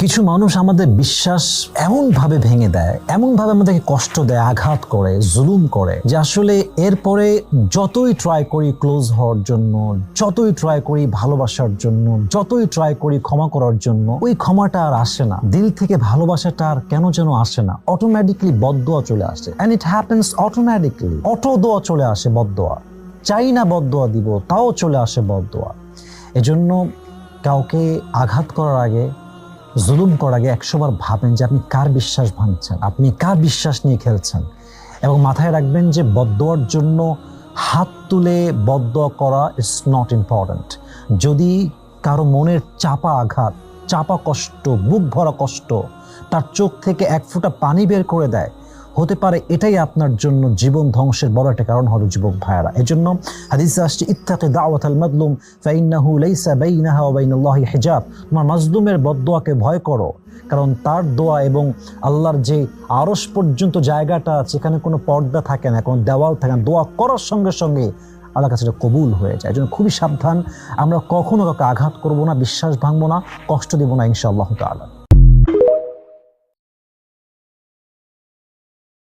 কিছু মানুষ আমাদের বিশ্বাস এমনভাবে ভেঙে দেয়, এমনভাবে আমাদেরকে কষ্ট দেয়, আঘাত করে, জুলুম করে, যে আসলে এরপরে যতই ট্রাই করি ক্লোজ হওয়ার জন্য, যতই ট্রাই করি ভালোবাসার জন্য, যতই ট্রাই করি ক্ষমা করার জন্য, ওই ক্ষমাটা আর আসে না। দিল থেকে ভালোবাসাটা আর কেন যেন আসে না। অটোমেটিকলি বদদোয়া চলে আসে, and it happens automatically. Auto দোয়া চলে আসে, বদদোয়া। চাই না বদদোয়া দিব, তাও চলে আসে বদদোয়া। এজন্য কাউকে আঘাত করার আগে, জুলুম করার আগে 100 বার ভাবেন যে আপনি কার বিশ্বাস ভাঙছেন, আপনি কার বিশ্বাস নিয়ে খেলছেন। এবং মাথায় রাখবেন যে বদদোয়ার জন্য হাত তুলে বদদোয়া করা ইজ নট ইম্পর্ট্যান্ট। যদি কারো মনের চাপা আঘাত, চাপা কষ্ট, বুক ভরা কষ্ট তার চোখ থেকে 1 ফোঁটা পানি বের করে দেয়, হতে পারে এটাই আপনার জন্য জীবন ধ্বংসের বড় একটা কারণ হবে যুবক ভাইয়েরা। এজন্য হাদিসে আসছে ইত্তাকি দাওয়াতাল মাজলুম ফাইন্নাহু লাইসা বাইনাহা ওয়া বাইনাল্লাহি হিজাব। তোমার মাজলুমের বদদোয়াকে ভয় করো, কারণ তার দোয়া এবং আল্লাহর যে আরশ পর্যন্ত জায়গাটা আছে, এখানে কোনো পর্দা থাকে না, কোনো দেওয়াল থাকে না। দোয়া করার সঙ্গে সঙ্গে আল্লাহর কাছে এটা কবুল হয়ে যায়। এজন্য খুবই সাবধান, আমরা কখনো কাউকে আঘাত করবো না, বিশ্বাস ভাঙবো না, কষ্ট দিব না ইনশাআল্লাহ তাআলা।